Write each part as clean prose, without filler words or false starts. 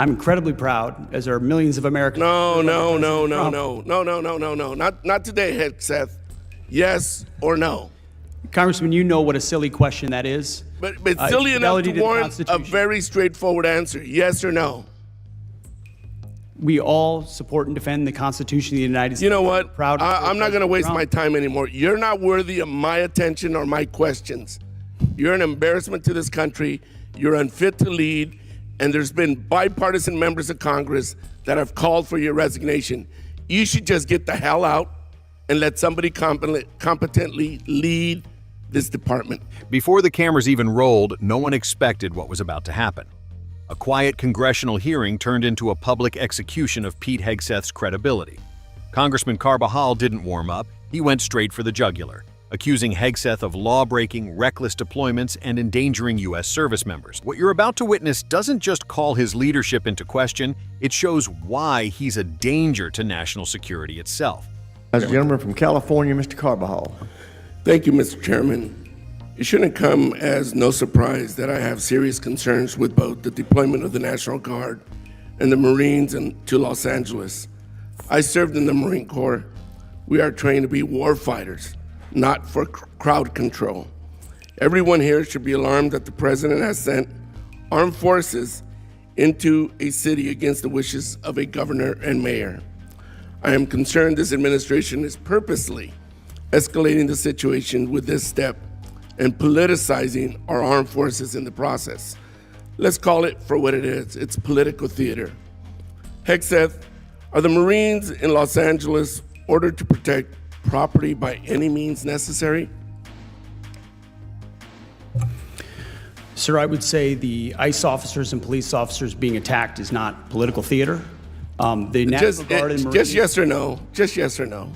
I'm incredibly proud, as are millions of Americans. No. Not today, Hegseth. Yes or no? Congressman, you know what a silly question that is. But silly enough to warrant a Constitution. very straightforward answer. Yes or no? We all support and defend the Constitution of the United States. You know what? Proud to I'm not going to waste Trump. my time anymore. You're not worthy of my attention or my questions. You're an embarrassment to this country. You're unfit to lead. And there's been bipartisan members of Congress that have called for your resignation. You should just get the hell out and let somebody competently lead this department. Before the cameras even rolled, no one expected what was about to happen. A quiet congressional hearing turned into a public execution of Pete Hegseth's credibility. Congressman Carbajal didn't warm up. He went straight for the jugular, accusing Hegseth of law-breaking, reckless deployments, and endangering U.S. service members. What you're about to witness doesn't just call his leadership into question, it shows why he's a danger to national security itself. As a gentleman from California, Mr. Carbajal. Thank you, Mr. Chairman. It shouldn't come as no surprise that I have serious concerns with both the deployment of the National Guard and the Marines to Los Angeles. I served in the Marine Corps. We are trained to be war fighters, not for crowd control. Everyone here should be alarmed that the president has sent armed forces into a city against the wishes of a governor and mayor. I am concerned this administration is purposely escalating the situation with this step and politicizing our armed forces in the process. Let's call it for what it is. It's political theater. Hegseth, are the Marines in Los Angeles ordered to protect property by any means necessary? Sir, I would say the ICE officers and police officers being attacked is not political theater. The National Guard and Marines, just yes or no. Just yes or no.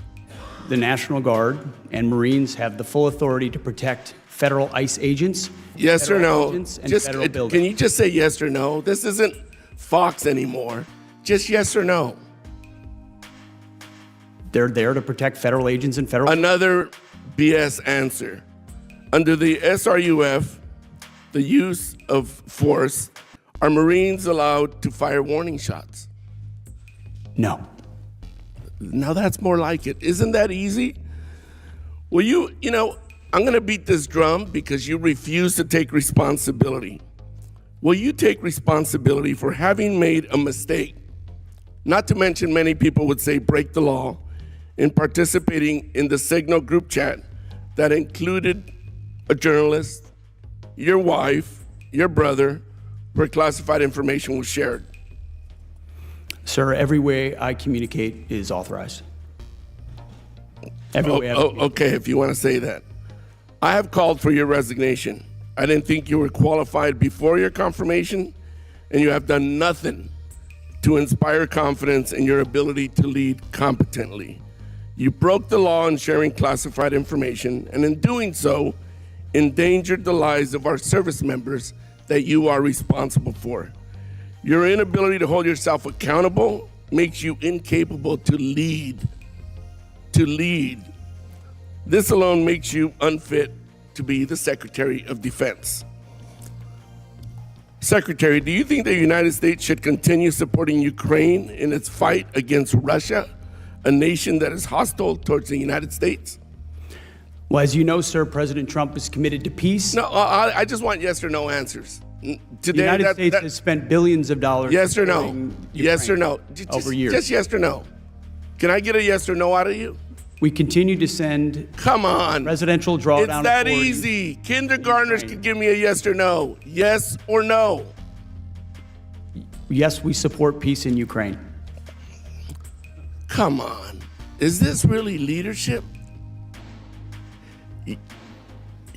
The National Guard and Marines have the full authority to protect federal ICE agents. Yes or no? Just can you just say yes or no? This isn't Fox anymore. Just yes or no. They're there to protect federal agents and federal. Another BS answer. Under the SRUF, the use of force, are Marines allowed to fire warning shots? No. Now that's more like it. Isn't that easy? Well, you know, I'm going to beat this drum because you refuse to take responsibility. Will you take responsibility for having made a mistake? Not to mention, many people would say break the law in participating in the Signal group chat that included a journalist, your wife, your brother, where classified information was shared. Sir, every way I communicate is authorized. Every way I communicate. Okay, if you want to say that. I have called for your resignation. I didn't think you were qualified before your confirmation, and you have done nothing to inspire confidence in your ability to lead competently. You broke the law in sharing classified information, and in doing so, endangered the lives of our service members that you are responsible for. Your inability to hold yourself accountable makes you incapable to lead. This alone makes you unfit to be the Secretary of Defense. Secretary, do you think the United States should continue supporting Ukraine in its fight against Russia, a nation that is hostile towards the United States? Well, as you know, sir, President Trump is committed to peace. No, I just want yes or no answers. Today, the United States has spent billions of dollars. Yes or no? Yes or no? Over years. Just yes or no. Can I get a yes or no out of you? We continue to send. Come on. Presidential drawdown. It's that easy. Kindergartners could give me a yes or no. Yes or no. Yes, we support peace in Ukraine. Come on. Is this really leadership?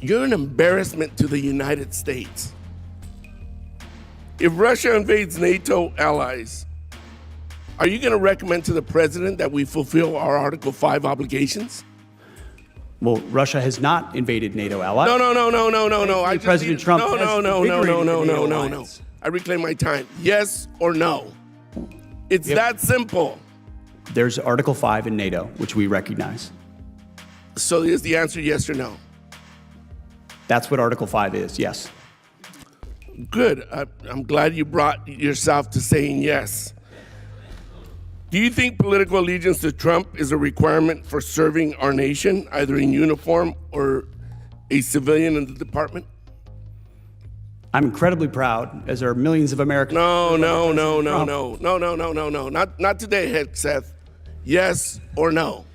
You're an embarrassment to the United States. If Russia invades NATO allies, are you going to recommend to the president that we fulfill our Article 5 obligations? Well, Russia has not invaded NATO allies. No. President Trump. No. I reclaim my time. Yes or no? It's that simple. There's Article 5 in NATO, which we recognize. So is the answer yes or no? That's what Article 5 is, yes. Good. I'm glad you brought yourself to saying yes. Do you think political allegiance to Trump is a requirement for serving our nation, either in uniform or a civilian in the department? I'm incredibly proud, as are millions of Americans. No. Not today, Hegseth. Yes or no?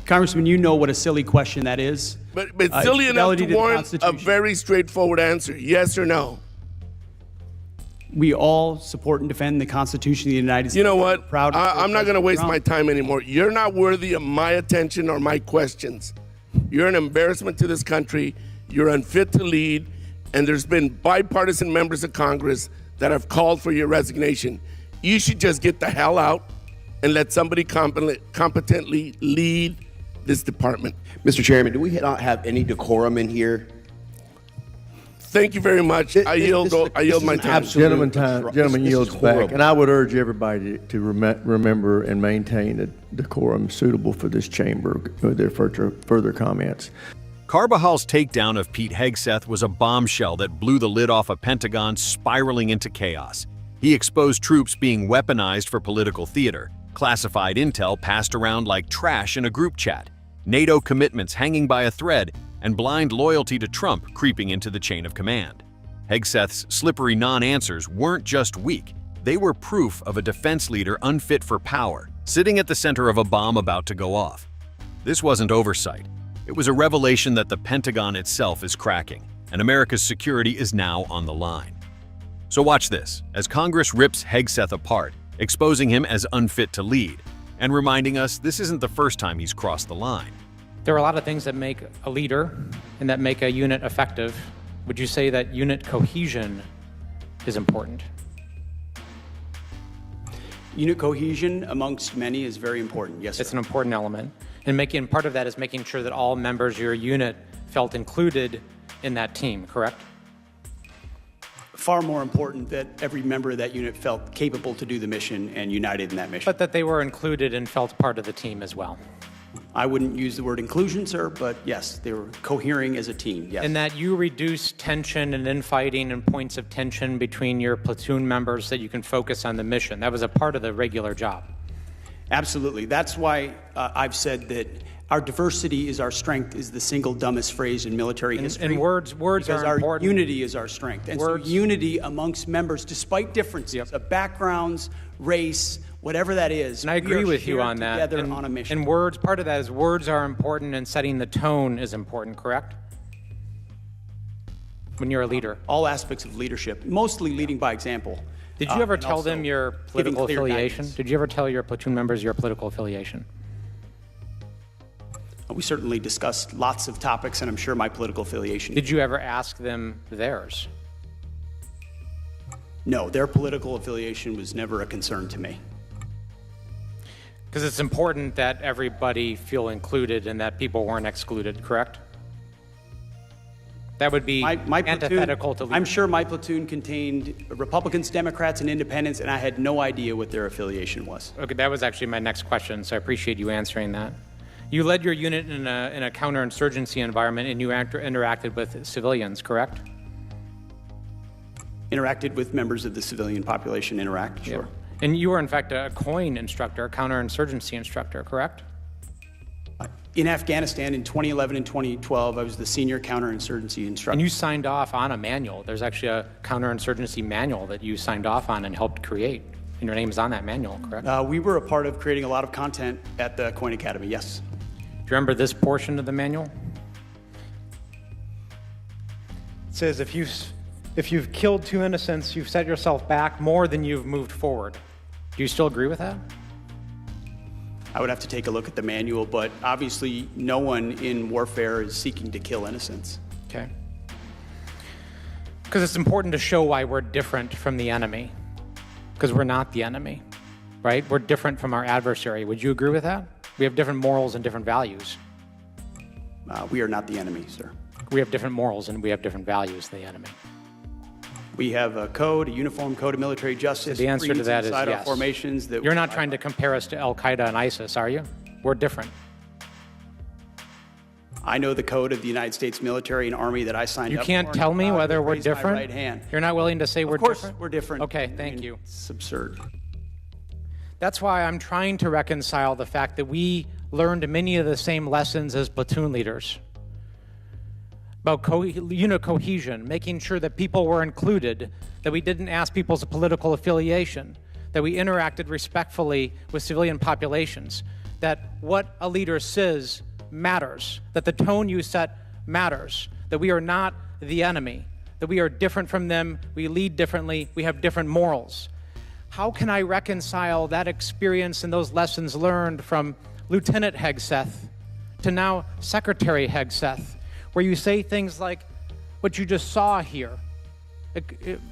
Congressman, you know what a silly question that is. But silly enough fidelity to the warrant a Constitution. very straightforward answer. Yes or no? We all support and defend the Constitution of the United States. You know what? Proud of I'm not going to waste Trump. my time anymore. You're not worthy of my attention or my questions. You're an embarrassment to this country. You're unfit to lead. And there's been bipartisan members of Congress that have called for your resignation. You should just get the hell out and let somebody competently lead this department. Mr. Chairman, do we not have any decorum in here? Thank you very much. I yield my time. Gentleman yields back, and I would urge everybody to remember and maintain a decorum suitable for this chamber with their further comments. Carbajal's takedown of Pete Hegseth was a bombshell that blew the lid off a Pentagon spiraling into chaos. He exposed troops being weaponized for political theater, classified intel passed around like trash in a group chat, NATO commitments hanging by a thread, and blind loyalty to Trump creeping into the chain of command. Hegseth's slippery non-answers weren't just weak, they were proof of a defense leader unfit for power, sitting at the center of a bomb about to go off. This wasn't oversight. It was a revelation that the Pentagon itself is cracking, and America's security is now on the line. So watch this, as Congress rips Hegseth apart, exposing him as unfit to lead, and reminding us this isn't the first time he's crossed the line. There are a lot of things that make a leader and that make a unit effective. Would you say that unit cohesion is important? Unit cohesion amongst many is very important, yes, sir. It's an important element. And part of that is making sure that all members of your unit felt included in that team, correct? Far more important that every member of that unit felt capable to do the mission and united in that mission. But that they were included and felt part of the team as well. I wouldn't use the word inclusion, sir, but yes, they were cohering as a team, yes. And that you reduce tension and infighting and points of tension between your platoon members so that you can focus on the mission. That was a part of the regular job. Absolutely. That's why I've said that our diversity is our strength is the single dumbest phrase in military history. And words because are important. Our unity is our strength. And words, so unity amongst members, despite differences of backgrounds, race, whatever that is. And I agree with you on that. Together on a mission. And words, part of that is words are important and setting the tone is important, correct? When you're a leader. All aspects of leadership, mostly leading by example. Did you ever and tell also them your giving political clear affiliation? guidance. Did you ever tell your platoon members your political affiliation? We certainly discussed lots of topics, and I'm sure my political affiliation. Did you ever ask them theirs? No, their political affiliation was never a concern to me. Because it's important that everybody feel included and that people weren't excluded, correct? That would be My antithetical to platoon, I'm sure my platoon contained Republicans, Democrats, and Independents, and I had no idea what their affiliation was. Okay, that was actually my next question, so I appreciate you answering that. You led your unit in a counterinsurgency environment and you interacted with civilians, correct? Interacted with members of the civilian population, sure. Yeah. And you were, in fact, a COIN instructor, a counterinsurgency instructor, correct? In Afghanistan in 2011 and 2012, I was the senior counterinsurgency instructor. And you signed off on a manual. There's actually a counterinsurgency manual that you signed off on and helped create. And your name is on that manual, correct? We were a part of creating a lot of content at the COIN Academy, yes. Do you remember this portion of the manual? It says if you've killed 2 innocents, you've set yourself back more than you've moved forward. Do you still agree with that? I would have to take a look at the manual, but obviously no one in warfare is seeking to kill innocents. Okay. Because it's important to show why we're different from the enemy. Because we're not the enemy, right? We're different from our adversary. Would you agree with that? We have different morals and different values. We are not the enemy, sir. We have different morals and we have different values than the enemy. We have a code, a uniform code of military justice. So the answer to that is inside our yes. formations that You're not trying to compare us to Al-Qaeda and ISIS, are you? We're different. I know the code of the United States military and army that I signed You up can't for. tell me whether we're Raise my different? right hand. You're not willing to say we're Of course, different? we're different. Okay, I thank mean, you. It's absurd. That's why I'm trying to reconcile the fact that we learned many of the same lessons as platoon leaders about unit cohesion, making sure that people were included, that we didn't ask people's political affiliation, that we interacted respectfully with civilian populations, that what a leader says matters, that the tone you set matters, that we are not the enemy, that we are different from them, we lead differently, we have different morals. How can I reconcile that experience and those lessons learned from Lieutenant Hegseth to now Secretary Hegseth, where you say things like what you just saw here,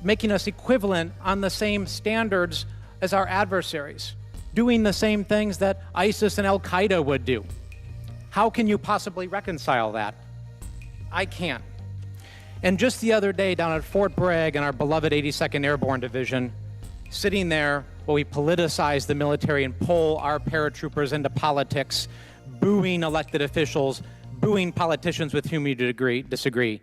making us equivalent on the same standards as our adversaries, doing the same things that ISIS and Al-Qaeda would do? How can you possibly reconcile that? I can't. And just the other day down at Fort Bragg in our beloved 82nd Airborne Division, sitting there while we politicize the military and pull our paratroopers into politics, booing elected officials, booing politicians with whom we disagree,